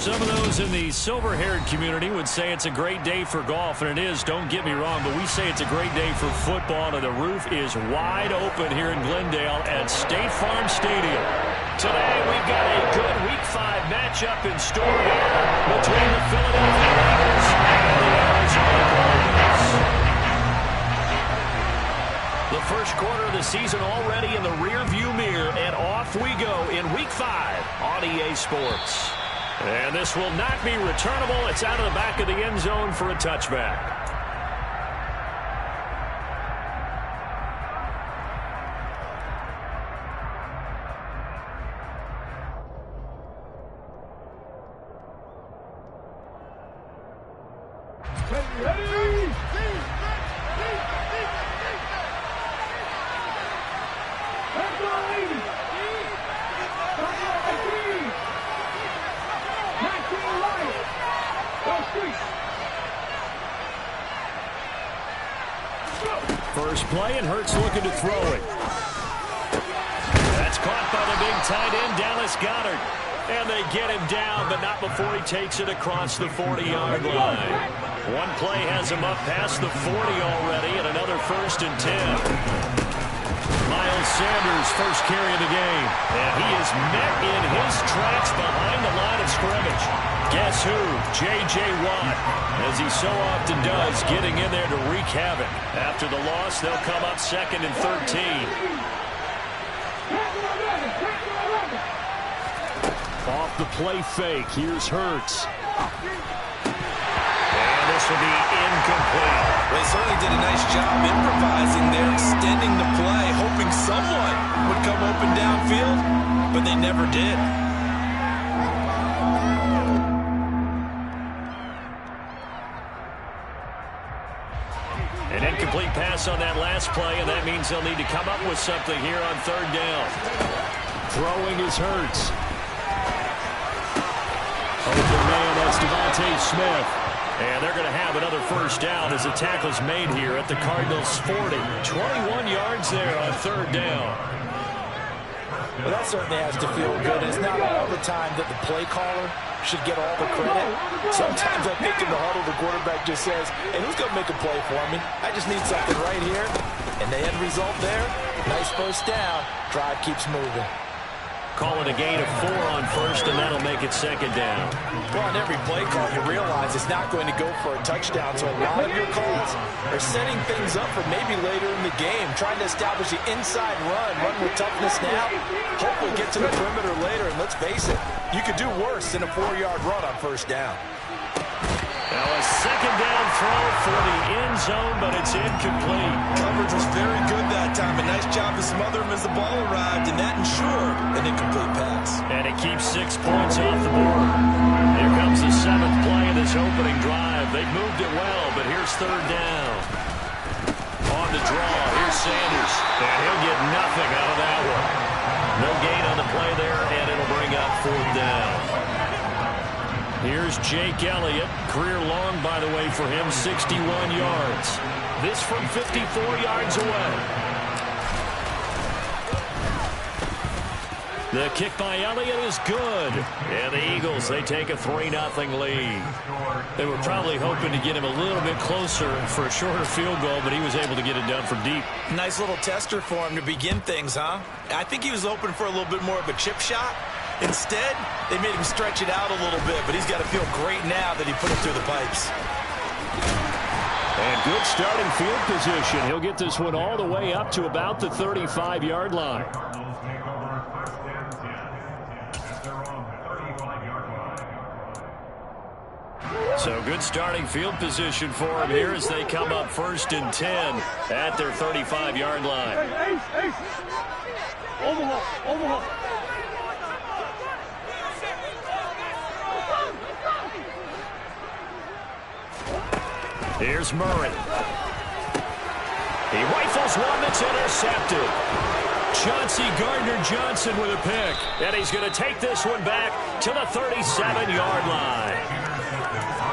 Some of those in the silver-haired community would say it's a great day for golf, and it is, don't get me wrong, but we say it's a great day for football, and the roof is wide open here in Glendale at State Farm Stadium. Today we've got a good Week 5 matchup in store here between the Philadelphia Eagles and the Arizona Cardinals. The first quarter of the season already in the rearview mirror, and off we go in Week 5 on EA Sports. And this will not be returnable. It's out of the back of the end zone for a touchback. First play, and Hurts looking to throw it. That's caught by the big tight end, Dallas Goedert. And they get him down, but not before he takes it across the 40-yard line. One play has him up past the 40 already, and another 1st and 10. Miles Sanders first carry of the game, and he is met in his tracks behind the line of scrimmage. Guess who? J.J. Watt, as he so often does, getting in there to wreak havoc. After the loss, they'll come up 2nd and 13. Off the play fake, here's Hurts. And this will be incomplete. They certainly did a nice job improvising there, extending the play, hoping someone would come open downfield, but they never did. An incomplete pass on that last play, and that means they'll need to come up with something here on 3rd down. Throwing is Hurts. Open man, that's Devontae Smith. And they're going to have another 1st down as the tackle's made here at the Cardinals' 40. 21 yards there on 3rd down. Well, that certainly has to feel good. It's not all the time that the play caller should get all the credit. Sometimes I think in the huddle, the quarterback just says, hey, who's going to make a play for me? I just need something right here. And the end result there, nice 1st down. Drive keeps moving. Calling a gain of 4 on 1st, and that'll make it 2nd down. Well, on every play call, you realize it's not going to go for a touchdown. So a lot of your calls are setting things up for maybe later in the game, trying to establish the inside run with toughness now. Hopefully get to the perimeter later, and let's face it, you could do worse than a 4-yard run on 1st down. Now a 2nd down throw for the end zone, but it's incomplete. Coverage was very good that time. A nice job to smother him as the ball arrived, and that ensured an incomplete pass. And it keeps 6 points off the board. Here comes the 7th play of this opening drive. They've moved it well, but here's 3rd down. On the draw, here's Sanders. And he'll get nothing out of that one. No gain on the play there, and it'll bring up 4th down. Here's Jake Elliott. Career long, by the way, for him, 61 yards. This from 54 yards away. The kick by Elliott is good. And the Eagles, they take a 3-0 lead. They were probably hoping to get him a little bit closer for a shorter field goal, but he was able to get it done from deep. Nice little tester for him to begin things, huh? I think he was hoping for a little bit more of a chip shot. Instead, they made him stretch it out a little bit, but he's got to feel great now that he put it through the pipes. And good starting field position. He'll get this one all the way up to about the 35-yard line. So good starting field position for him here as they come up 1st and 10 at their 35-yard line. Overhaul. Here's Murray. He rifles one that's intercepted. Chauncey Gardner-Johnson with a pick. And he's going to take this one back to the 37-yard line.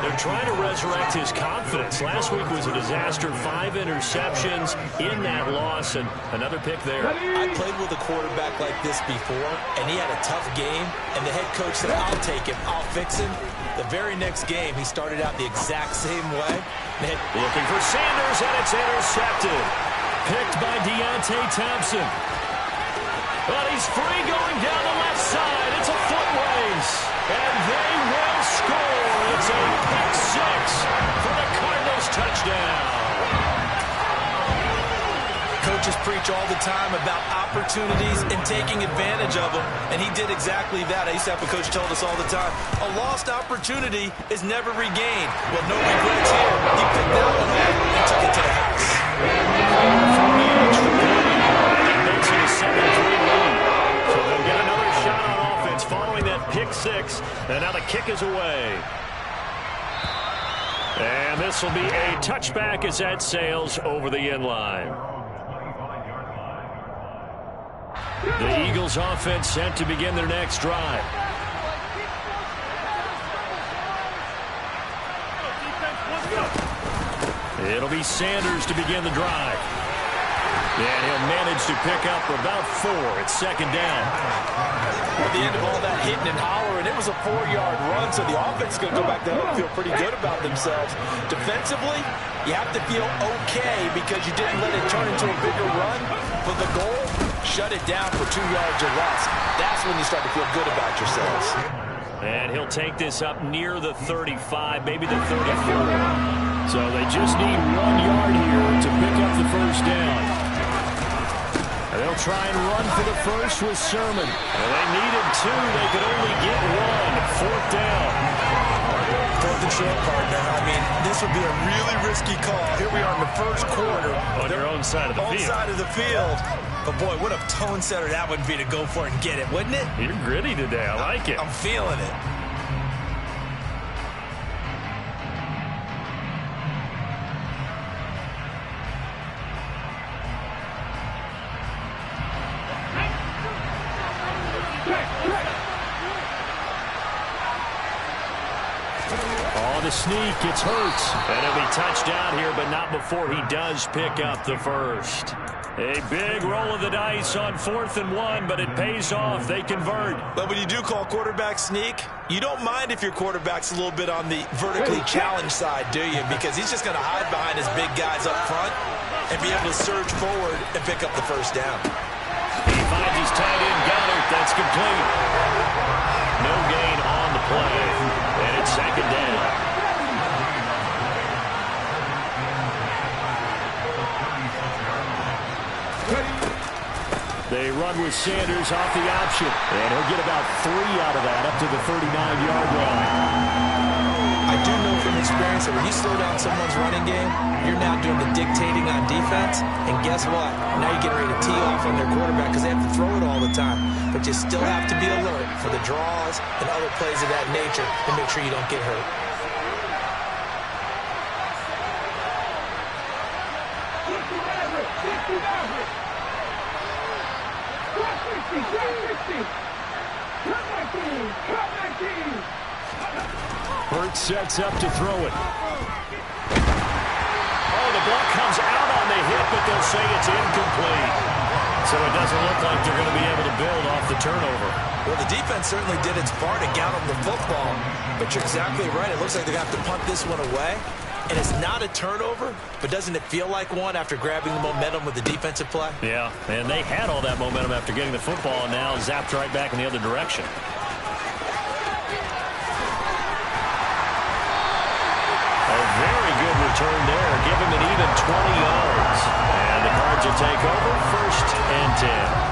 They're trying to resurrect his confidence. Last week was a disaster. 5 interceptions in that loss, and another pick there. I played with a quarterback like this before, and he had a tough game, and the head coach said, I'll take him, I'll fix him. The very next game, he started out the exact same way. Looking for Sanders, and it's intercepted. Picked by Deontay Thompson. But he's free going down the left side. It's a foot race. And they will score. It's a pick 6 for the Cardinals touchdown. Coaches preach all the time about opportunities and taking advantage of them, and he did exactly that. I used to have a coach told us all the time, a lost opportunity is never regained. Well, no regrets here. He picked that one up and took it to the house. Makes it a 7-3 lead. So they'll get another shot on offense following that pick 6, and now the kick is away. And this will be a touchback as that sails over the end line. The Eagles offense set to begin their next drive. It'll be Sanders to begin the drive. And he'll manage to pick up about 4. It's second down. At the end of all that hitting and hollering, it was a 4-yard run, so the offense is going to go back there and feel pretty good about themselves. Defensively, you have to feel okay because you didn't let it turn into a bigger run. But the goal, shut it down for 2 yards or less. That's when you start to feel good about yourselves. And he'll take this up near the 35, maybe the 34. So they just need 1 yard here to pick up the first down. And they'll try and run for the first with Sermon. And they needed 2. They could only get 1. 4th down. 4th and short, partner. I mean, this would be a really risky call. Here we are in the first quarter. On your own side of the field. On side of the field. But, boy, what a tone setter that would be to go for it and get it, wouldn't it? You're gritty today. I like it. I'm feeling it. Oh, the sneak. It's Hurts. And it'll be touchdown here, but not before he does pick up the first. A big roll of the dice on 4th and 1, but it pays off. They convert. But when you do call quarterback sneak, you don't mind if your quarterback's a little bit on the vertically challenged side, do you? Because he's just going to hide behind his big guys up front and be able to surge forward and pick up the first down. He finds his tight end, Goddard. That's complete. No gain on the play, and it's second down. They run with Sanders off the option. And he'll get about 3 out of that up to the 39-yard line. I do know from experience that when you slow down someone's running game, you're now doing the dictating on defense. And guess what? Now you're getting ready to tee off on their quarterback because they have to throw it all the time. But you still have to be alert for the draws and other plays of that nature to make sure you don't get hurt. Hurts sets up to throw it. Oh, the ball comes out on the hit, but they'll say it's incomplete. So it doesn't look like they're going to be able to build off the turnover. Well, the defense certainly did its part to get them the football. But you're exactly right. It looks like they're going to have to punt this one away. And it's not a turnover, but doesn't it feel like one after grabbing the momentum with the defensive play? Yeah, and they had all that momentum after getting the football, and now zapped right back in the other direction. A very good return there. Give him an even 20 yards. And the Cards will take over 1st and 10.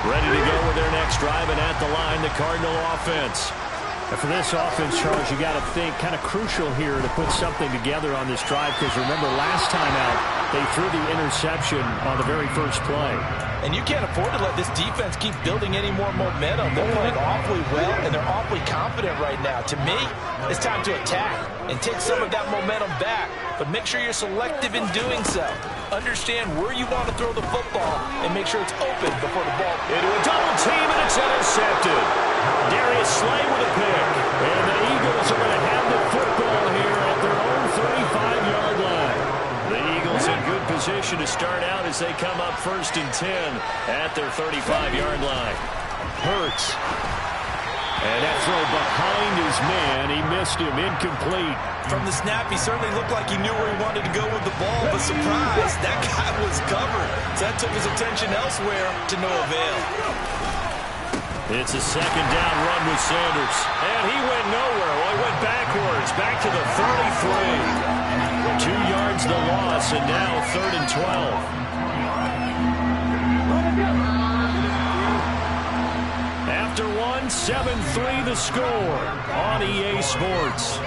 Ready to go with their next drive, and at the line, the Cardinal offense. And for this offense, Charles, you got to think kind of crucial here to put something together on this drive, because remember, last time out, they threw the interception on the very first play. And you can't afford to let this defense keep building any more momentum. They're playing awfully well, and they're awfully confident right now. To me, it's time to attack and take some of that momentum back, but make sure you're selective in doing so. Understand where you want to throw the football and make sure it's open before the ball. Into a double team, and it's intercepted. Darius Slay with a pick. And the Eagles are going to have the football here at their own 35-yard line. The Eagles in good position to start out as they come up 1st and 10 at their 35-yard line. Hurts. And that throw behind his man. He missed him. Incomplete. From the snap, he certainly looked like he knew where he wanted to go with the ball, but surprise, that guy was covered. So that took his attention elsewhere to no avail. It's a 2nd down run with Sanders. And he went nowhere. Well, he went backwards, back to the 33. 2 yards the loss, and now 3rd and 12. After 7-3 the score on EA Sports.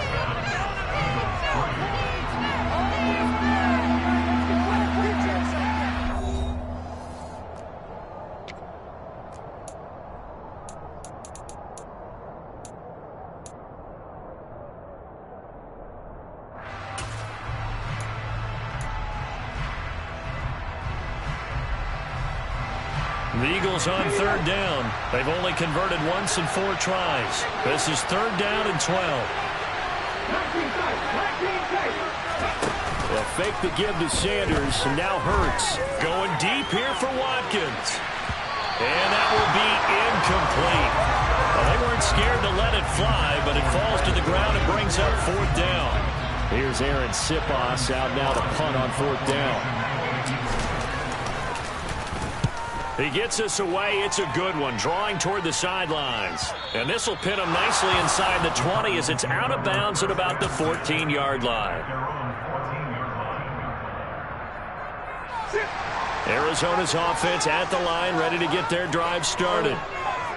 The Eagles on 3rd down. They've only converted once in 4 tries. This is 3rd down and 12. A fake the give to Sanders, and now Hurts. Going deep here for Watkins. And that will be incomplete. Well, they weren't scared to let it fly, but it falls to the ground and brings up 4th down. Here's Aaron Siposs out now to punt on 4th down. He gets us away. It's a good one, drawing toward the sidelines. And this will pin him nicely inside the 20 as it's out of bounds at about the 14-yard line. Arizona's offense at the line, ready to get their drive started.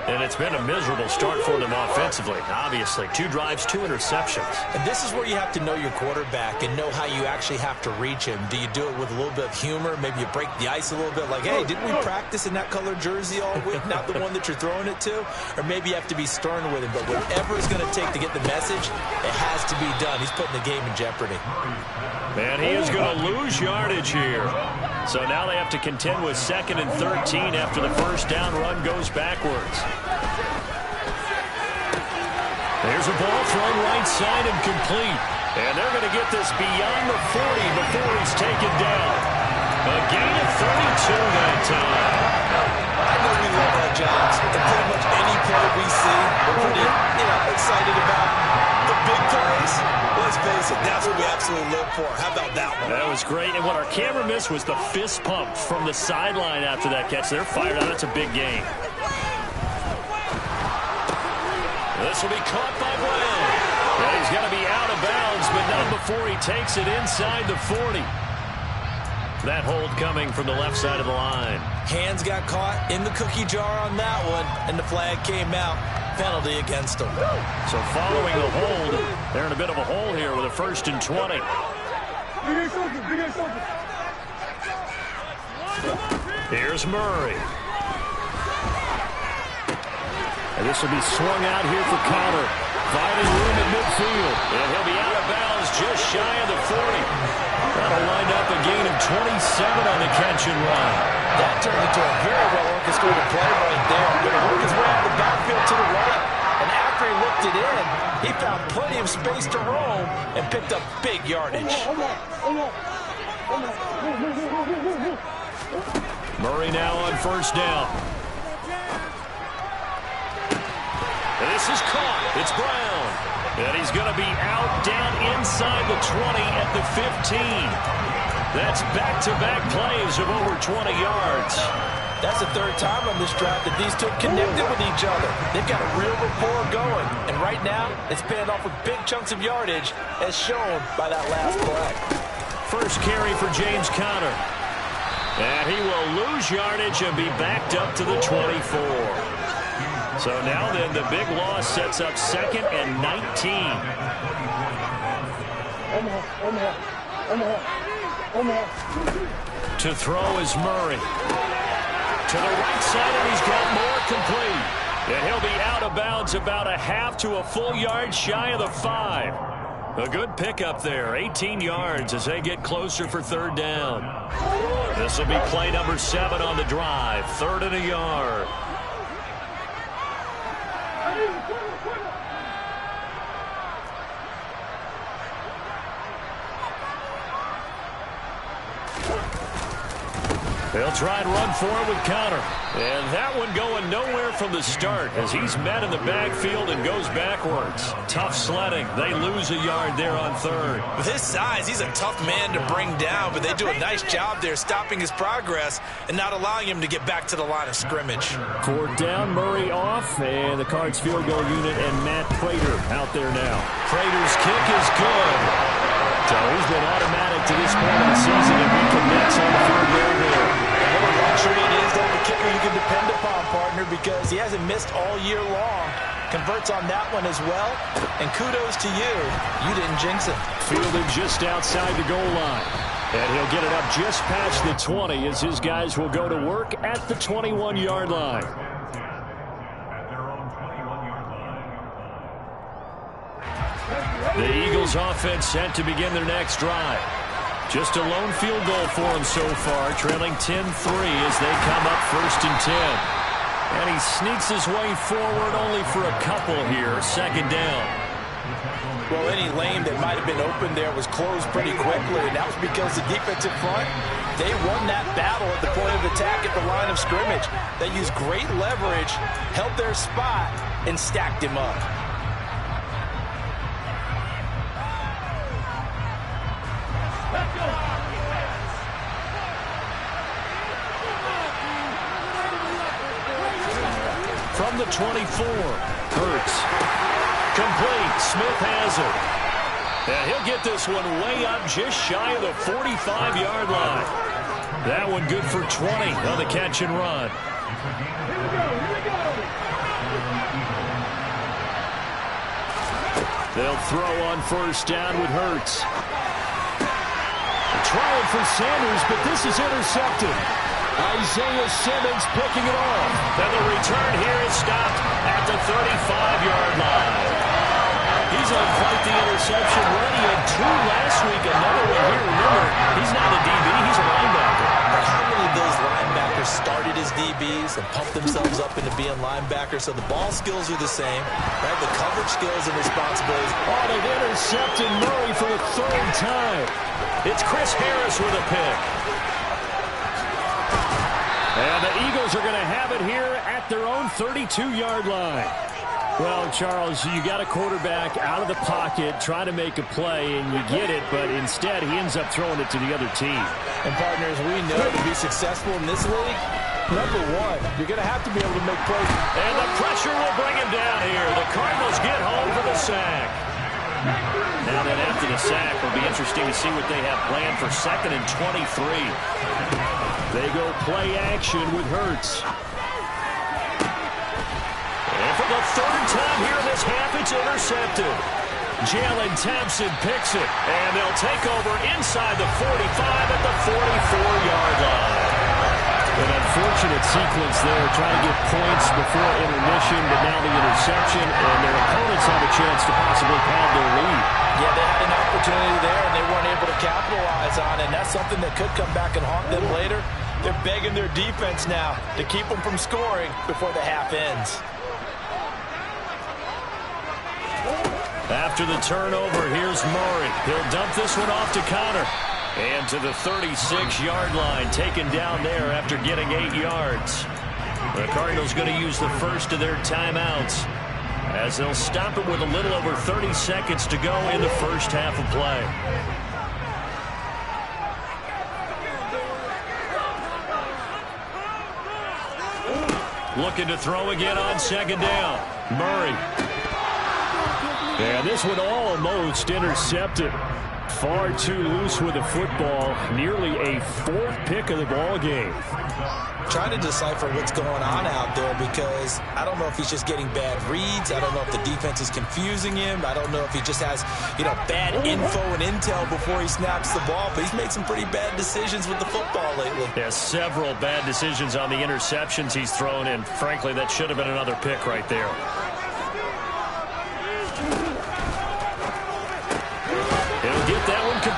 And it's been a miserable start for them offensively. Obviously, 2 drives, 2 interceptions. And this is where you have to know your quarterback and know how you actually have to reach him. Do you do it with a little bit of humor? Maybe you break the ice a little bit like, hey, didn't we practice in that colored jersey all week? Not the one that you're throwing it to? Or maybe you have to be stern with him. But whatever it's going to take to get the message, it has to be done. He's putting the game in jeopardy. And he is going to lose yardage here. So now they have to contend with 2nd and 13 after the first down run goes backwards. There's a ball thrown right side and complete. And they're going to get this beyond the 40 before he's taken down. A gain of 32 that time. I know we love our jobs. And pretty much any play we see, we're pretty excited about. The big plays, let's face it, that's what we absolutely live for. How about that one? That was great. And what our camera missed was the fist pump from the sideline after that catch. They're fired out. It's a big game. This will be caught by Brown. And he's going to be out of bounds, but not before he takes it inside the 40. That hold coming from the left side of the line. Hands got caught in the cookie jar on that one, and the flag came out. Penalty against them. So following the hold, they're in a bit of a hole here with a 1st and 20. Here's Murray. And this will be swung out here for Conner. Finding room at midfield. And he'll be out of bounds just shy of the 40. That'll wind up a gain of 27 on the catch and run. That turned into a very well-orchestrated play right there. Going to work his way out of the backfield to the right. And after he looked it in, he found plenty of space to roam and picked up big yardage. Murray now on 1st down. And this is caught. It's Brown. And he's going to be out down inside the 20 at the 15. That's back-to-back plays of over 20 yards. That's the 3rd time on this drive that these two connected with each other. They've got a real rapport going. And right now, it's paying off with big chunks of yardage, as shown by that last play. First carry for James Conner. And he will lose yardage and be backed up to the 24. So now then, the big loss sets up 2nd and 19. To throw is Murray. To the right side, and he's got more complete. And he'll be out of bounds about a half to a full yard shy of the 5. A good pickup there, 18 yards as they get closer for third down. This will be play number 7 on the drive, 3rd and a yard. They'll try and run for it with Conner. And that one going nowhere from the start as he's met in the backfield and goes backwards. Tough sledding. They lose a yard there on 3rd. With his size, he's a tough man to bring down, but they do a nice job there stopping his progress and not allowing him to get back to the line of scrimmage. 4th down, Murray off, and the Cards field goal unit and Matt Prater out there now. Prater's kick is good. So he's been automatic to this point of the season, and we can nets on the field goal there. What a luxury it is to have a kicker you can depend upon, partner, because he hasn't missed all year long. Converts on that one as well, and kudos to you. You didn't jinx it. Fielded just outside the goal line. And he'll get it up just past the 20 as his guys will go to work at the 21-yard line. The Eagles offense set to begin their next drive. Just a lone field goal for them so far, trailing 10-3 as they come up 1st and 10. And he sneaks his way forward only for a couple here, 2nd down. Well, any lane that might have been open there was closed pretty quickly, and that was because the defensive front, they won that battle at the point of attack at the line of scrimmage. They used great leverage, held their spot, and stacked him up. From the 24, Hurts. Complete. Smith has it. And he'll get this one way up just shy of the 45-yard line. That one good for 20 on the catch and run. They'll throw on 1st down with Hurts. Trying for Sanders, but this is intercepted. Isaiah Simmons picking it off. Then the return here is stopped at the 35-yard line. He's on quite the interception run. He had 2 last week. Another one here. Remember, he's not a DB. He's a linebacker. How many of those linebackers started as DBs and pumped themselves up into being linebackers? So the ball skills are the same, right? The coverage skills and responsibilities. Oh, they've intercepted Murray for the 3rd time. It's Chris Harris with a pick. And the Eagles are going to have it here at their own 32-yard line. Well, Charles, you got a quarterback out of the pocket trying to make a play, and you get it, but instead he ends up throwing it to the other team. And, partners, we know to be successful in this league, number one, you're going to have to be able to make plays. And the pressure will bring him down here. The Cardinals get home for the sack. Now then, after the sack, it'll be interesting to see what they have planned for 2nd and 23. They go play action with Hurts. And for the 3rd time here in this half, it's intercepted. Jalen Thompson picks it, and they'll take over inside the 45 at the 44-yard line. An unfortunate sequence there, trying to get points before intermission, but now the interception, and their opponents have a chance to possibly pad their lead. Yeah, they had an opportunity there, and they weren't able to capitalize on it, and that's something that could come back and haunt them later. They're begging their defense now to keep them from scoring before the half ends. After the turnover, here's Murray. He'll dump this one off to Conner. And to the 36-yard line, taken down there after getting 8 yards. The Cardinals going to use the first of their timeouts as they'll stop it with a little over 30 seconds to go in the first half of play. Looking to throw again on 2nd down. Murray. And this one almost intercepted. Far too loose with the football. Nearly a 4th pick of the ball game. Trying to decipher what's going on out there because I don't know if he's just getting bad reads. I don't know if the defense is confusing him. I don't know if he just has, bad info and intel before he snaps the ball. But he's made some pretty bad decisions with the football lately. Yeah, several bad decisions on the interceptions he's thrown, and frankly, that should have been another pick right there.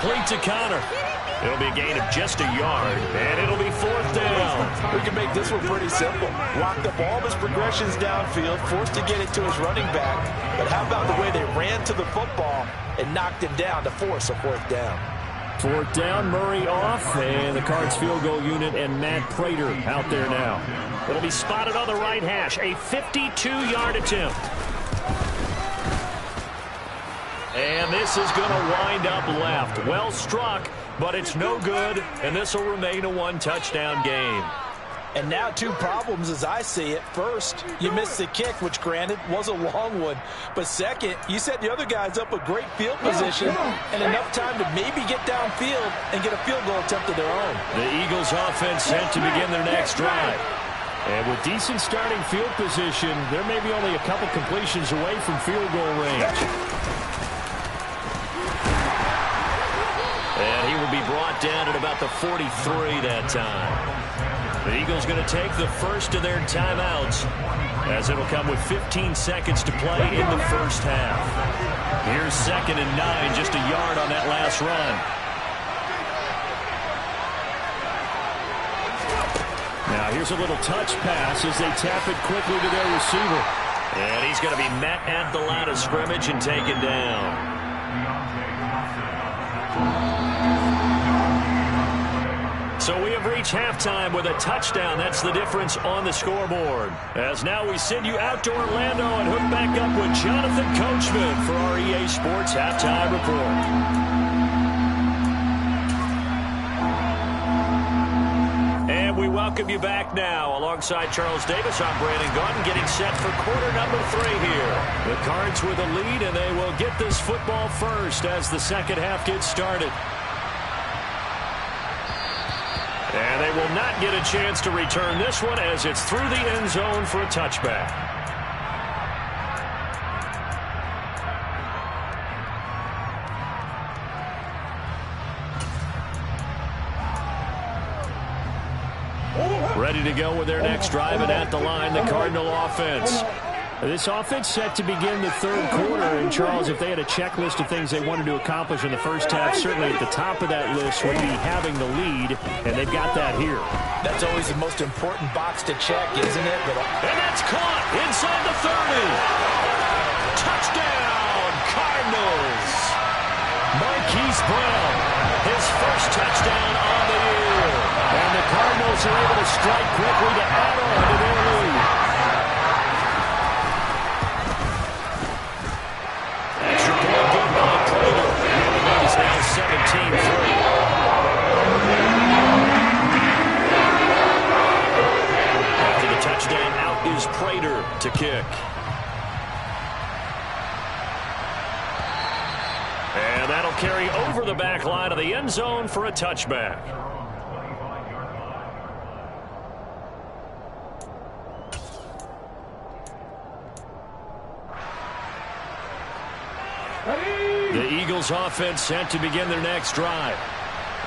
complete to Connor. It'll be a gain of just a yard, and it'll be 4th down. We can make this one pretty simple. Locked up all of his progressions downfield, forced to get it to his running back. But how about the way they ran to the football and knocked him down to force a 4th down? 4th down, Murray off, and the Cards field goal unit and Matt Prater out there now. It'll be spotted on the right hash, a 52-yard attempt. And this is going to wind up left. Well struck, but it's no good, and this will remain a 1-touchdown game. And now 2 problems as I see it. First, you missed the kick, which granted was a long one. But second, you set the other guys up a great field position and enough time to maybe get downfield and get a field goal attempt of their own. The Eagles offense set to begin their next drive. And with decent starting field position, there may be only a couple completions away from field goal range. And he will be brought down at about the 43 that time. The Eagles going to take the first of their timeouts as it'll come with 15 seconds to play in the first half. Here's 2nd and 9, just a yard on that last run. Now here's a little touch pass as they tap it quickly to their receiver. And he's going to be met at the line of scrimmage and taken down. So we have reached halftime with a touchdown. That's the difference on the scoreboard. As now we send you out to Orlando and hook back up with Jonathan Coachman for our EA Sports Halftime Report. And we welcome you back now. Alongside Charles Davis, I'm Brandon Gaudin, getting set for quarter number 3 here. The Cards with a lead, and they will get this football first as the second half gets started. And they will not get a chance to return this one as it's through the end zone for a touchback. Ready to go with their next drive, and at the line, the Cardinal offense. This offense set to begin the 3rd quarter, and Charles, if they had a checklist of things they wanted to accomplish in the first half, certainly at the top of that list would be having the lead, and they've got that here. That's always the most important box to check, isn't it? And that's caught inside the 30. Touchdown, Cardinals. Marquise Brown, his first touchdown on the year. And the Cardinals are able to strike quickly to add on to their lead. Extra point good by Prater. And the lead is now 17-3. After the touchdown, out is Prater to kick. And that'll carry over the back line of the end zone for a touchback. The Eagles offense set to begin their next drive.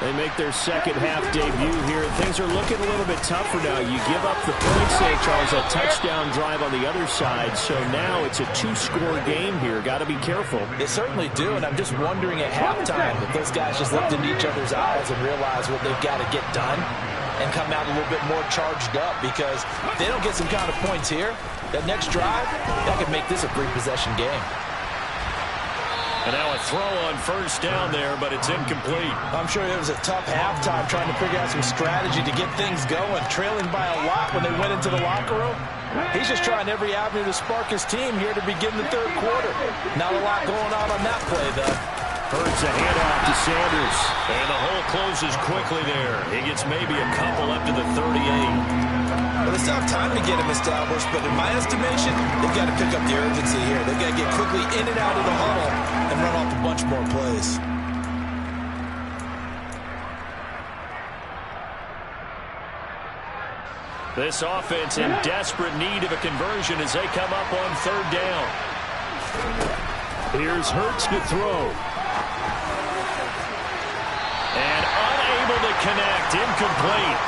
They make their second half debut here. Things are looking a little bit tougher now. You give up the points there, Charles, a touchdown drive on the other side. So now it's a 2-score game here. Got to be careful. They certainly do, and I'm just wondering at halftime if those guys just looked into each other's eyes and realized what they've got to get done and come out a little bit more charged up, because if they don't get some kind of points here, that next drive, that could make this a 3-possession game. And now a throw on first down there, but it's incomplete. I'm sure it was a tough halftime trying to figure out some strategy to get things going. Trailing by a lot when they went into the locker room. He's just trying every avenue to spark his team here to begin the 3rd quarter. Not a lot going on that play, though. Hurts a handoff to Sanders. And the hole closes quickly there. He gets maybe a couple up to the 38. Well, they still have time to get him established, but in my estimation, they've got to pick up the urgency here. They've got to get quickly in and out of the huddle and run off a bunch more plays. This offense in desperate need of a conversion as they come up on 3rd down. Here's Hurts to throw. And unable to connect, incomplete.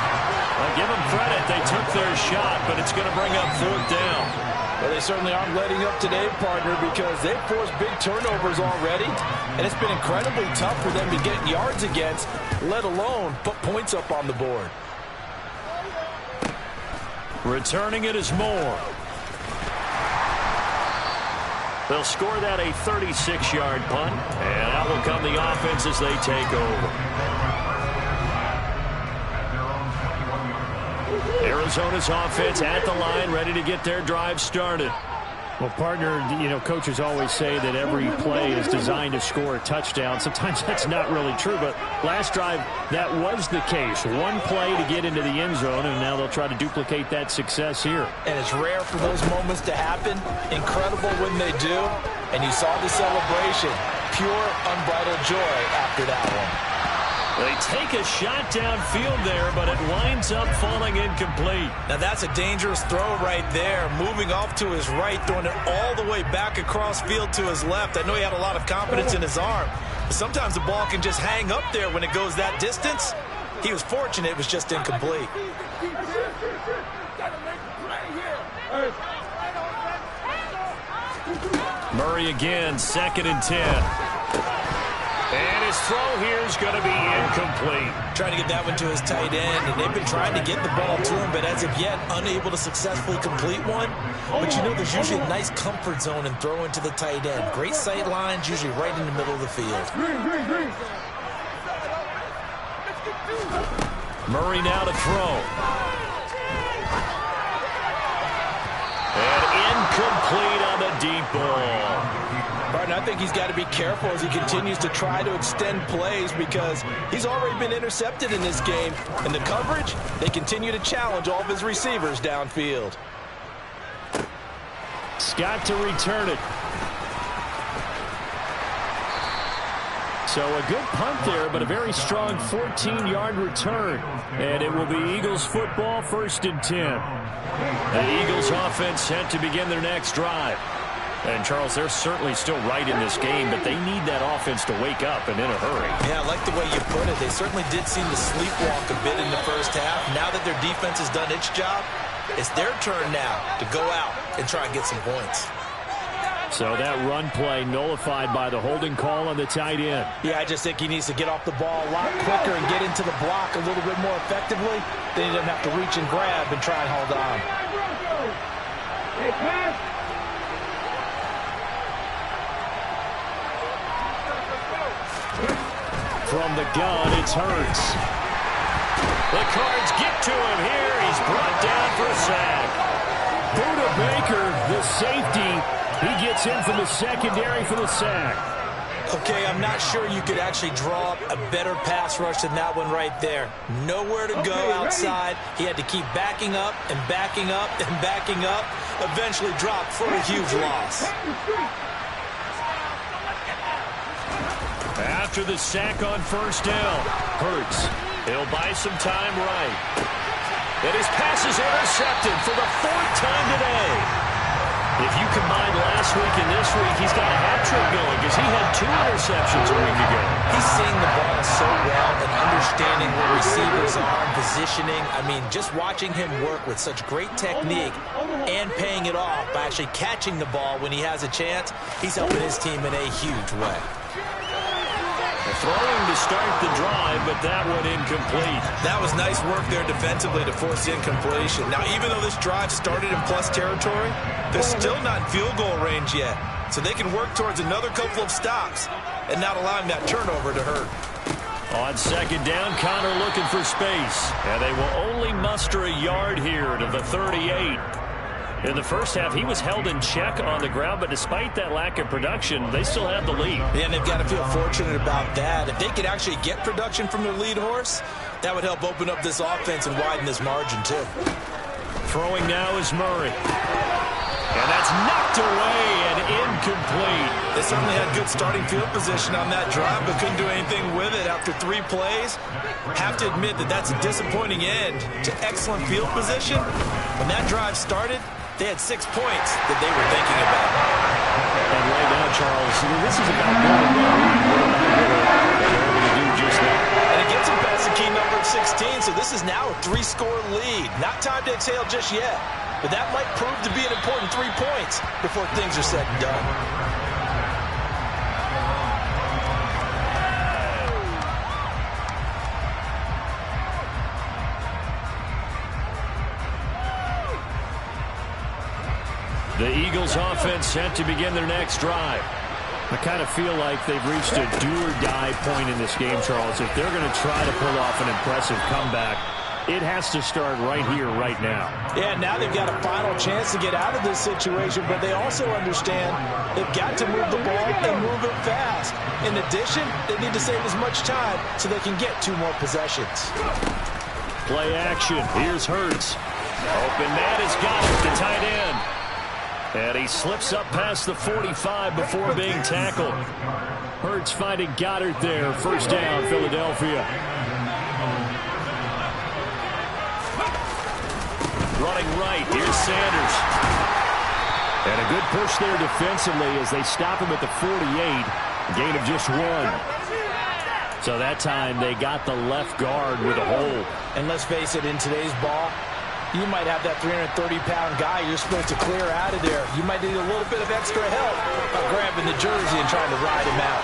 I'll give them credit, they took their shot, but it's going to bring up 4th down. Well, they certainly aren't letting up today, partner, because they've forced big turnovers already, and it's been incredibly tough for them to get yards against, let alone put points up on the board. Returning it is Moore. They'll score that a 36-yard punt, and out will come the offense as they take over. Arizona's offense at the line, ready to get their drive started. Well, partner, coaches always say that every play is designed to score a touchdown. Sometimes that's not really true, but last drive, that was the case. One play to get into the end zone, and now they'll try to duplicate that success here. And it's rare for those moments to happen. Incredible when they do. And you saw the celebration. Pure, unbridled joy after that one. They take a shot downfield there, but it winds up falling incomplete. Now that's a dangerous throw right there. Moving off to his right, throwing it all the way back across field to his left. I know he had a lot of confidence in his arm, but sometimes the ball can just hang up there when it goes that distance. He was fortunate it was just incomplete. Murray again, 2nd and 10. And his throw here is going to be incomplete. Trying to get that one to his tight end, and they've been trying to get the ball to him, but as of yet, unable to successfully complete one. But there's usually a nice comfort zone in throwing to the tight end. Great sight lines, usually right in the middle of the field. Murray now to throw. And incomplete on the deep ball. Martin, I think he's got to be careful as he continues to try to extend plays because he's already been intercepted in this game. And the coverage, they continue to challenge all of his receivers downfield. Scott to return it. So a good punt there, but a very strong 14-yard return. And it will be Eagles football, 1st and 10. The Eagles offense set to begin their next drive. And, Charles, they're certainly still right in this game, but they need that offense to wake up and in a hurry. Yeah, I like the way you put it. They certainly did seem to sleepwalk a bit in the first half. Now that their defense has done its job, it's their turn now to go out and try and get some points. So that run play nullified by the holding call on the tight end. Yeah, I just think he needs to get off the ball a lot quicker and get into the block a little bit more effectively. Then he doesn't have to reach and grab and try and hold on. From the gun, it's Hurts. The Cards get to him here. He's brought down for a sack. Budda Baker, the safety, he gets in from the secondary for the sack. Okay, I'm not sure you could actually draw up a better pass rush than that one right there. Nowhere to go outside. He had to keep backing up and backing up and backing up. Eventually dropped for a huge loss. After the sack on 1st down, Hurts. He'll buy some time right. And his pass is intercepted for the 4th time today. If you combine last week and this week, he's got a hat trick going because he had 2 interceptions a week ago. He's seeing the ball so well and understanding where receivers are, positioning. I mean, just watching him work with such great technique and paying it off by actually catching the ball when he has a chance, he's helping his team in a huge way. Throwing to start the drive, but that one incomplete. That was nice work there defensively to force the incompletion. Now, even though this drive started in plus territory, they're still not in field goal range yet. So they can work towards another couple of stops and not allowing that turnover to hurt. On 2nd down, Connor looking for space. And they will only muster a yard here to the 38. In the first half, he was held in check on the ground, but despite that lack of production, they still have the lead. Yeah, and they've got to feel fortunate about that. If they could actually get production from their lead horse, that would help open up this offense and widen this margin, too. Throwing now is Murray. And that's knocked away and incomplete. They certainly had good starting field position on that drive, but couldn't do anything with it after 3 plays. Have to admit that that's a disappointing end to excellent field position. When that drive started, they had 6 points that they were thinking about. And right now, Charles, this is about going to do just that. And it gets them past the key number of 16, so this is now a 3-score lead. Not time to exhale just yet. but that might prove to be an important 3 points before things are said and done. The Eagles offense set to begin their next drive. I kind of feel like they've reached a do-or-die point in this game, Charles. If they're going to try to pull off an impressive comeback, it has to start right here, right now. Yeah, now they've got a final chance to get out of this situation, but they also understand they've got to move the ball and move it fast. In addition, they need to save as much time so they can get 2 more possessions. Play action. Here's Hurts. Open man has got it, the tight end. And he slips up past the 45 before being tackled. Hurts finding Goddard there. First down, Philadelphia. Running right, here's Sanders. And a good push there defensively as they stop him at the 48. Gain of just 1. So that time they got the left guard with a hole. And let's face it, in today's ball, you might have that 330-pound guy you're supposed to clear out of there. You might need a little bit of extra help by grabbing the jersey and trying to ride him out.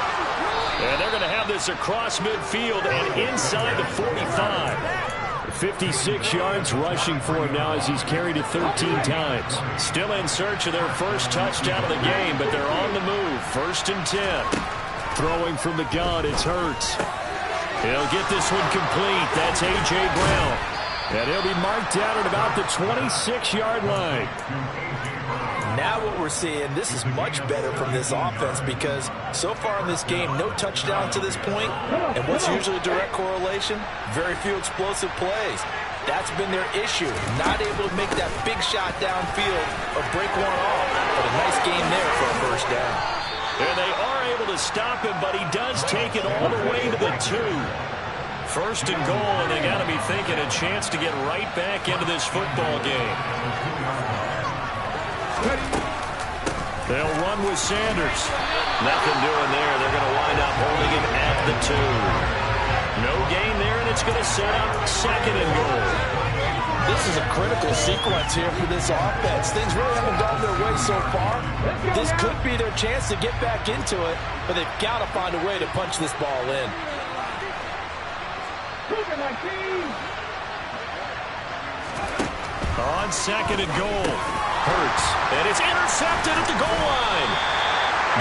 And they're going to have this across midfield and inside the 45. 56 yards rushing for him now as he's carried it 13 times. Still in search of their first touchdown of the game, but they're on the move. 1st and 10. Throwing from the gun, it's Hurts. He'll get this one complete. That's A.J. Brown. And he'll be marked down at about the 26-yard line. Now what we're seeing, this is much better from this offense because so far in this game, no touchdown to this point. And what's usually a direct correlation? Very few explosive plays. That's been their issue. Not able to make that big shot downfield or break one off. But a nice game there for a first down. And they are able to stop him, but he does take it all the way to the 2. 1st and goal, and they got to be thinking a chance to get right back into this football game. They'll run with Sanders. Nothing doing there. They're going to wind up holding him at the 2. No gain there, and it's going to set up 2nd and goal. This is a critical sequence here for this offense. Things really haven't gone their way so far. This could be their chance to get back into it, but they've got to find a way to punch this ball in. On 2nd and goal. Hurts. And it's intercepted at the goal line.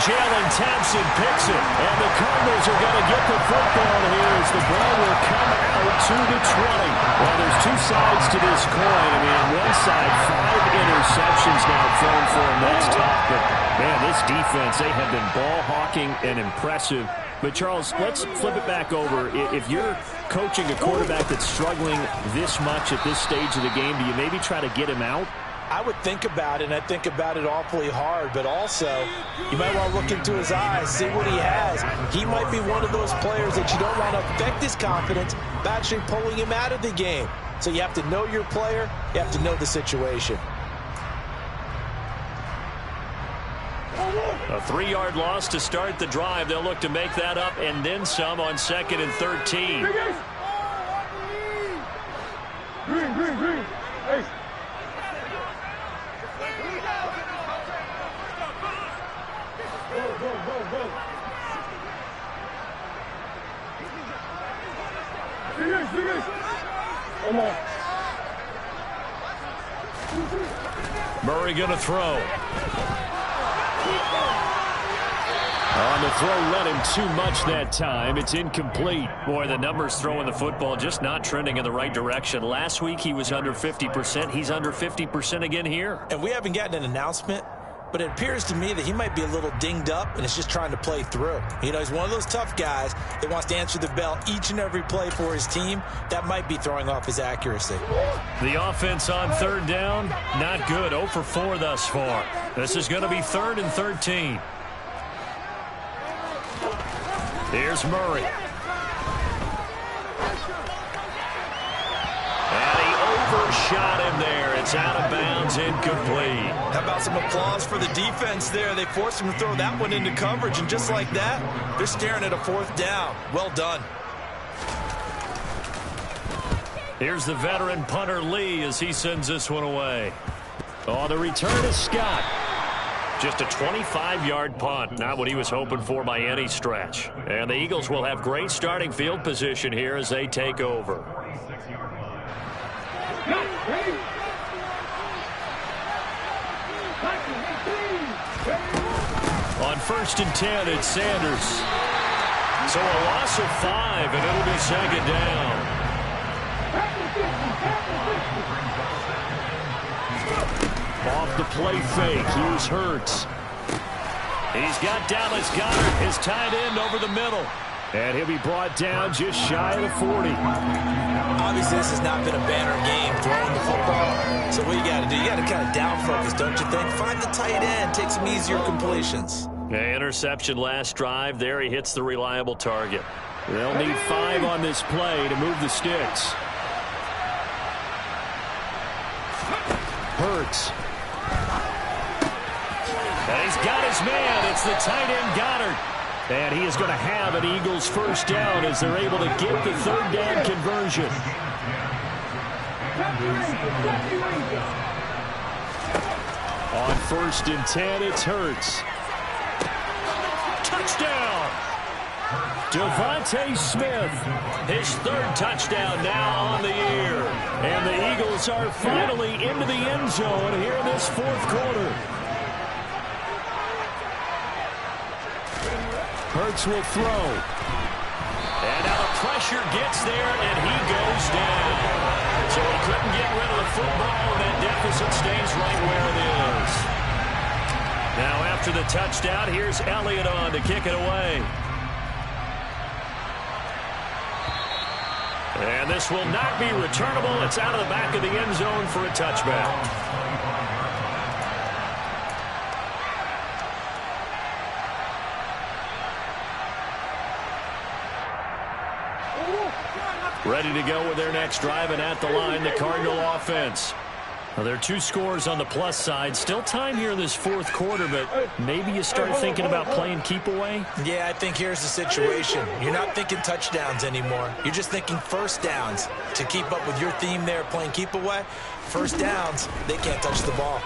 Jalen Thompson picks it. And the Cardinals are going to get the football here as the ball will come out to the 20. Well, there's 2 sides to this coin. I mean, on one side, 5 interceptions now thrown for him. That's tough. But, man, this defense, they have been ball hawking and impressive. But, Charles, let's flip it back over. If you're coaching a quarterback that's struggling this much at this stage of the game, do you maybe try to get him out? I would think about it, and I think about it awfully hard, but also you might want to look into his eyes, see what he has. He might be one of those players that you don't want to affect his confidence by actually pulling him out of the game. So you have to know your player, you have to know the situation. A 3-yard loss to start the drive. They'll look to make that up and then some on 2nd and 13. Green. Hey. Go. Come on. Murray going to throw. On the throw, let him too much that time. It's incomplete. Boy, the numbers throwing the football just not trending in the right direction. Last week he was under 50%. He's under 50% again here. And we haven't gotten an announcement, but it appears to me that he might be a little dinged up and is just trying to play through. You know, he's one of those tough guys that wants to answer the bell each and every play for his team. That might be throwing off his accuracy. The offense on 3rd down, not good. 0 for 4 thus far. This is going to be 3rd and 13. Here's Murray. And he overshot him there. It's out of bounds, incomplete. How about some applause for the defense there? They forced him to throw that one into coverage, and just like that, they're staring at a 4th down. Well done. Here's the veteran punter Lee as he sends this one away. On the return is Scott. Just a 25-yard punt, not what he was hoping for by any stretch. And the Eagles will have great starting field position here as they take over. On 1st and 10, it's Sanders. So a loss of 5, and it'll be 2nd down. Off the play fake, here's Hurts. He's got Dallas Goedert, his tight end, over the middle. And he'll be brought down just shy of the 40. Obviously, this has not been a banner game throwing the football. So what you got to do, you got to kind of down focus, don't you think? Find the tight end, take some easier completions. Interception last drive. There he hits the reliable target. They'll need 5 on this play to move the sticks. Hurts. And he's got his man. It's the tight end Goddard. And he is going to have an Eagles first down as they're able to get the 3rd down conversion. On 1st and 10, it's Hurts. Touchdown! Devontae Smith. His 3rd touchdown now on the year. And the Eagles are finally into the end zone here in this 4th quarter. Hurts will throw. And now the pressure gets there, and he goes down. So he couldn't get rid of the football, and that deficit stays right where it is. Now after the touchdown, here's Elliott on to kick it away. And this will not be returnable. It's out of the back of the end zone for a touchback. Ready to go with their next drive, and at the line, the Cardinal offense. Now, there are 2 scores on the plus side. Still time here in this 4th quarter, but maybe you start thinking about playing keep away? Yeah, I think here's the situation. You're not thinking touchdowns anymore. You're just thinking first downs. To keep up with your theme there, playing keep away, first downs, they can't touch the ball.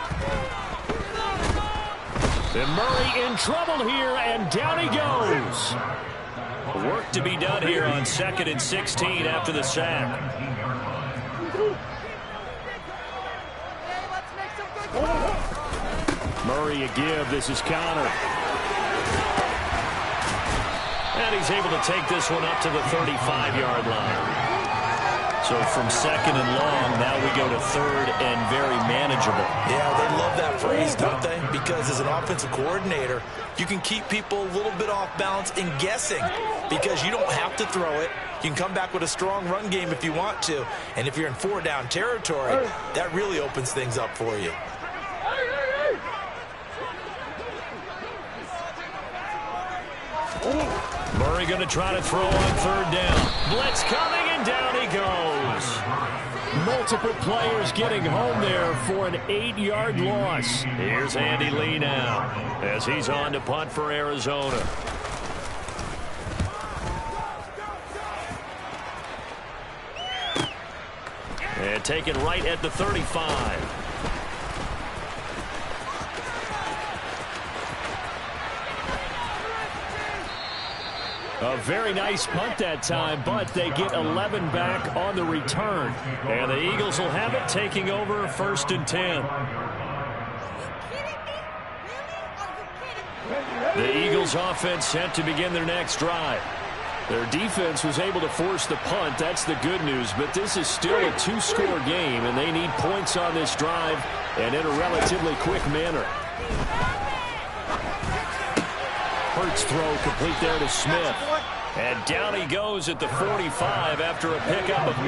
And Murray in trouble here, and down he goes. Work to be done here on 2nd and 16 after the sack. Murray a give. This is Connor. And he's able to take this one up to the 35-yard line. So from 2nd and long, now we go to 3rd and very manageable. Yeah, they love that phrase, don't they? Because as an offensive coordinator, you can keep people a little bit off balance and guessing because you don't have to throw it. You can come back with a strong run game if you want to. And if you're in 4-down territory, that really opens things up for you. Murray going to try to throw on 3rd down. Blitz coming, and down he goes. Multiple players getting home there for an 8-yard loss. Here's Andy Lee now as he's on to punt for Arizona. And taken right at the 35. A very nice punt that time, but they get 11 back on the return. And the Eagles will have it, taking over 1st and 10. The Eagles offense set to begin their next drive. Their defense was able to force the punt. That's the good news, but this is still a 2-score game, and they need points on this drive and in a relatively quick manner. Hurts throw complete there to Smith. And down he goes at the 45 after a pickup of 9.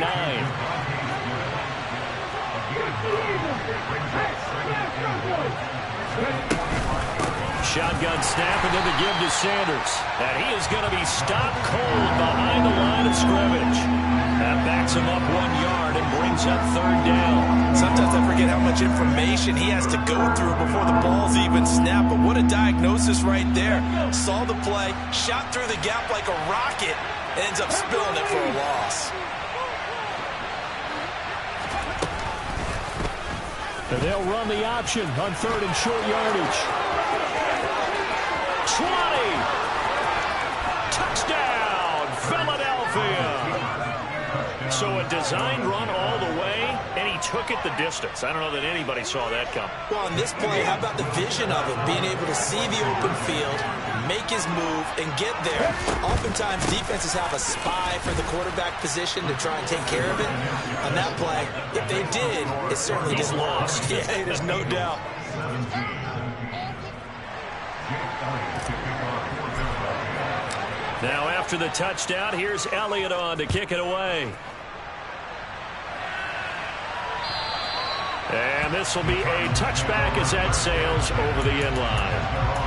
Shotgun snap, and then the give to Sanders. And he is going to be stopped cold behind the line of scrimmage. That backs him up 1 yard and brings up 3rd down. Sometimes I forget how much information he has to go through before the ball's even snapped. But what a diagnosis right there. Saw the play, shot through the gap like a rocket, and ends up spilling it for a loss. And they'll run the option on 3rd and short yardage. 20. Touchdown, Philadelphia. So a designed run all the way, and he took it the distance. I don't know that anybody saw that coming. Well, on this play, how about the vision of him, being able to see the open field, make his move, and get there. Oftentimes, defenses have a spy for the quarterback position to try and take care of it. On that play, if they did, it certainly didn't lost. Yeah, there's no doubt. Now, after the touchdown, here's Elliott on to kick it away. And this will be a touchback as that sails over the end line.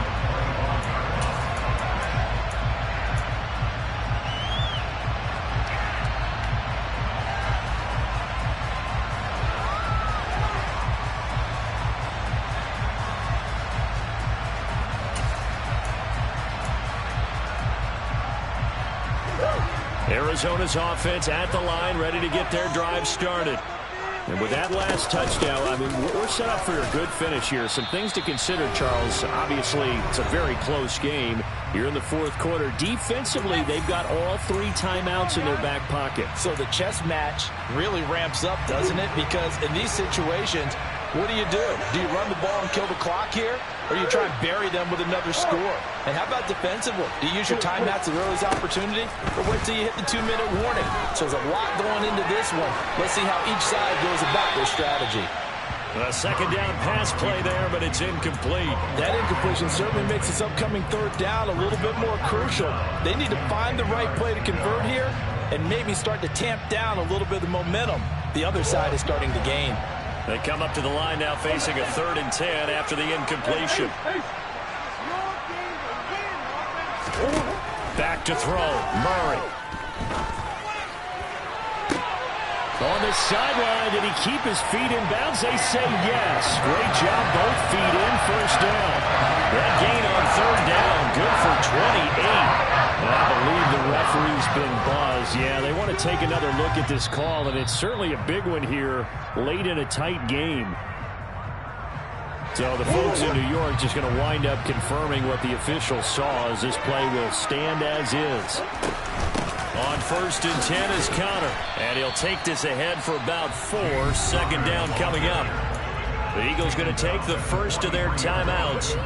Arizona's offense at the line, ready to get their drive started. And with that last touchdown, I mean, we're set up for a good finish here. Some things to consider, Charles. Obviously, it's a very close game. You're in the 4th quarter. Defensively, they've got all 3 timeouts in their back pocket. So the chess match really ramps up, doesn't it? Because in these situations, what do? Do you run the ball and kill the clock here? Or do you try and bury them with another score? And how about defensively? Do you use your timeouts as early as opportunity? Or wait till you hit the 2-minute warning? So there's a lot going into this one. Let's see how each side goes about their strategy. A 2nd down pass play there, but it's incomplete. That incompletion certainly makes this upcoming 3rd down a little bit more crucial. They need to find the right play to convert here and maybe start to tamp down a little bit of the momentum the other side is starting to gain. They come up to the line now facing a 3rd and 10 after the incompletion. Back to throw. Murray. On the sideline, did he keep his feet in bounds? They say yes. Great job, both feet in, 1st down. That gain on 3rd down, good for 28. And I believe the referee's been buzzed. Yeah, they want to take another look at this call, and it's certainly a big one here late in a tight game. So the folks in New York just going to wind up confirming what the officials saw as this play will stand as is. On 1st and 10 is Connor, and he'll take this ahead for about 4. 2nd down coming up. The Eagles going to take the first of their timeouts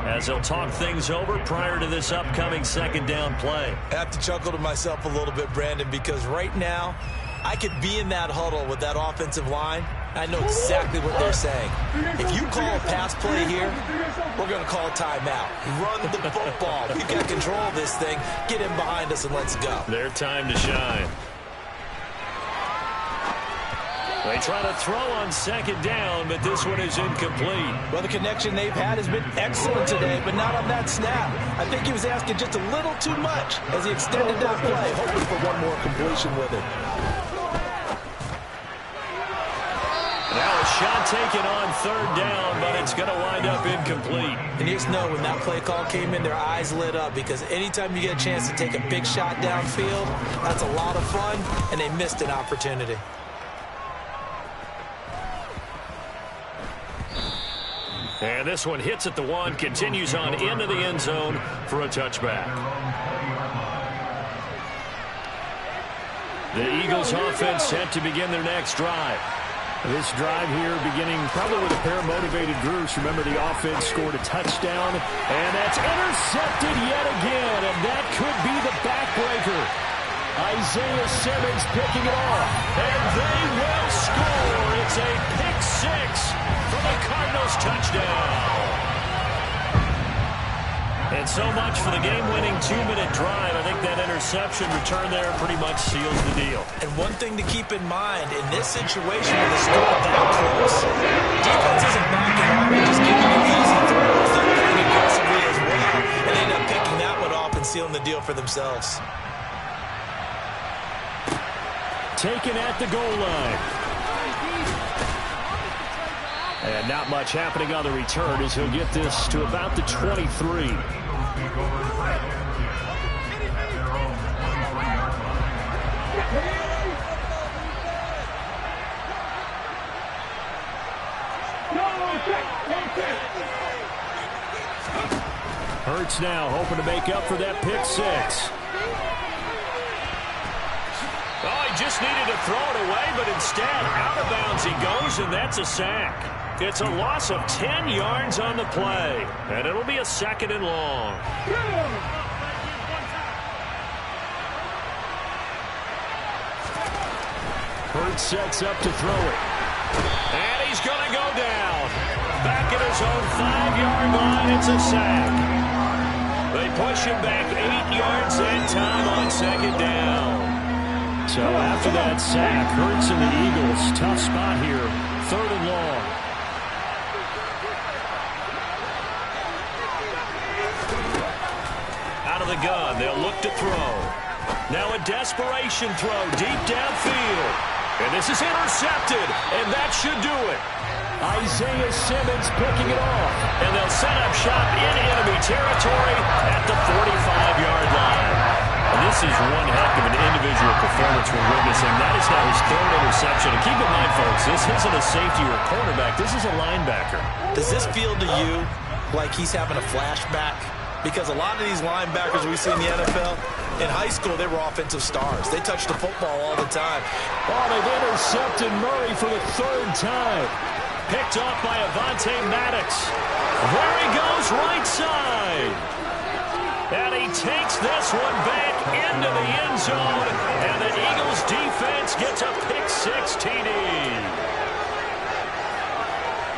as they'll talk things over prior to this upcoming 2nd down play. I have to chuckle to myself a little bit, Brandon, because right now I could be in that huddle with that offensive line. I know exactly what they're saying. If you call a pass play here, we're going to call a timeout. Run the football. We've got control of this thing. Get in behind us and let's go. Their time to shine. They try to throw on 2nd down, but this one is incomplete. Well, the connection they've had has been excellent today, but not on that snap. I think he was asking just a little too much as he extended that play, hoping for one more completion with it. Now a shot taken on 3rd down, but it's going to wind up incomplete. And you just know when that play call came in, their eyes lit up because anytime you get a chance to take a big shot downfield, that's a lot of fun, and they missed an opportunity. And this one hits at the 1, continues on into the end zone for a touchback. The Eagles offense set to begin their next drive. This drive here beginning probably with a pair of motivated groups. Remember, the offense scored a touchdown, and that's intercepted yet again, and that could be the backbreaker. Isaiah Simmons picking it off. And they will score. It's a pick 6 for the Cardinals touchdown. And so much for the game-winning 2-minute drive. I think that interception return there pretty much seals the deal. And one thing to keep in mind, in this situation with the score that close, defense isn't backing off and just giving you easy throws. They're playing aggressively as well, and they end up picking that one off and sealing the deal for themselves. Taken at the goal line. And not much happening on the return as he'll get this to about the 23. Hurts now hoping to make up for that pick six. Oh, he just needed to throw it away, but instead, out of bounds he goes, and that's a sack. It's a loss of 10 yards on the play, and it'll be a 2nd and long. Hurts sets up to throw it. And he's going to go down. Back at his own 5-yard line, it's a sack. They push him back 8 yards that time on 2nd down. So after that sack, Hurts and the Eagles, tough spot here, 3rd and long. Out of the gun, they'll look to throw. Now a desperation throw deep downfield. And this is intercepted, and that should do it. Isaiah Simmons picking it off. And they'll set up shop in enemy territory at the 45-yard line. And this is one heck of an individual performance we're witnessing. That is now his 3rd interception. And keep in mind, folks, this isn't a safety or a cornerback. This is a linebacker. Does this feel to you like he's having a flashback? Because a lot of these linebackers we see in the NFL, in high school, they were offensive stars. They touched the football all the time. Oh, they've intercepted Murray for the 3rd time. Picked off by Avonte Maddox. There he goes, right side. And he takes this one back into the end zone. And the Eagles defense gets a pick-6 TD.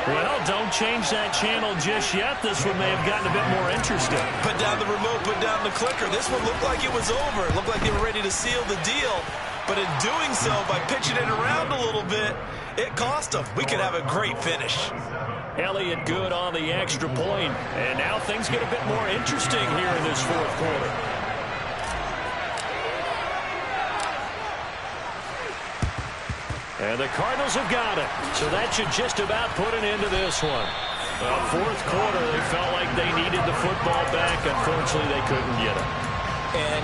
Well, don't change that channel just yet. This one may have gotten a bit more interesting. Put down the remote, put down the clicker. This one looked like it was over. It looked like they were ready to seal the deal. But in doing so, by pitching it around a little bit, it cost them. We could have a great finish. Elliott good on the extra point. And now things get a bit more interesting here in this 4th quarter. And the Cardinals have got it. So that should just about put an end to this one. Well, 4th quarter, they felt like they needed the football back. Unfortunately, they couldn't get it. And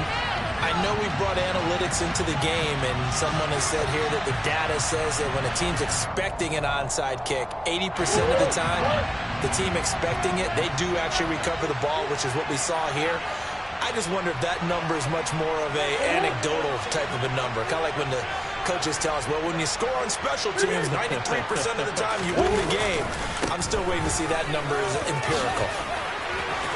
I know we brought analytics into the game, and someone has said here that the data says that when a team's expecting an onside kick, 80% of the time, the team expecting it, they do actually recover the ball, which is what we saw here. I just wonder if that number is much more of a anecdotal type of a number. Kind of like when the coaches tell us, well, when you score on special teams, 93% of the time you win the game. I'm still waiting to see that number is empirical.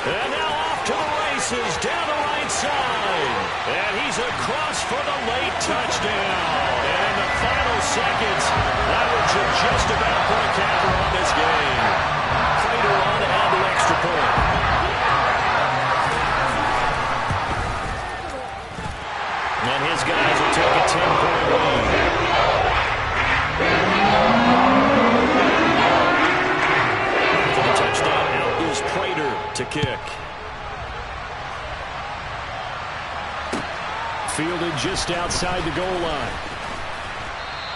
And now off to the races, down the right side. And he's across for the late touchdown. And in the final seconds, that one should just about put a capper on this game. Prater on to add the extra point. And his guys will take a 10-point lead. For the touchdown, out is Prater to kick. Fielded just outside the goal line.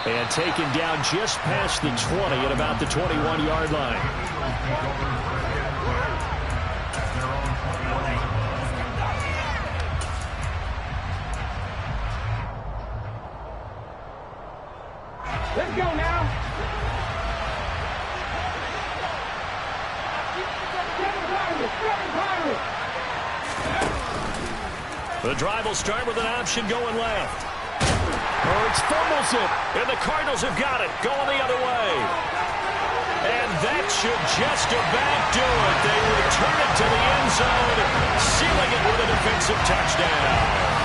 And taken down just past the 20 at about the 21-yard line. Let's go now. The drive will start with an option going left. Hurts fumbles it, and the Cardinals have got it, going the other way. And that should just about do it. They return it to the end zone, sealing it with a defensive touchdown.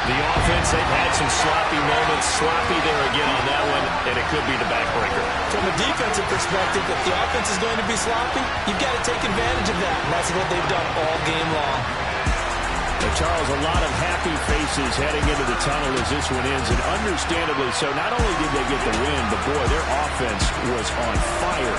The offense, they've had some sloppy moments. Sloppy there again on that one, and it could be the backbreaker. From a defensive perspective, if the offense is going to be sloppy, you've got to take advantage of that. And that's what they've done all game long. But Charles, a lot of happy faces heading into the tunnel as this one ends, and understandably so. Not only did they get the win, but boy, their offense was on fire.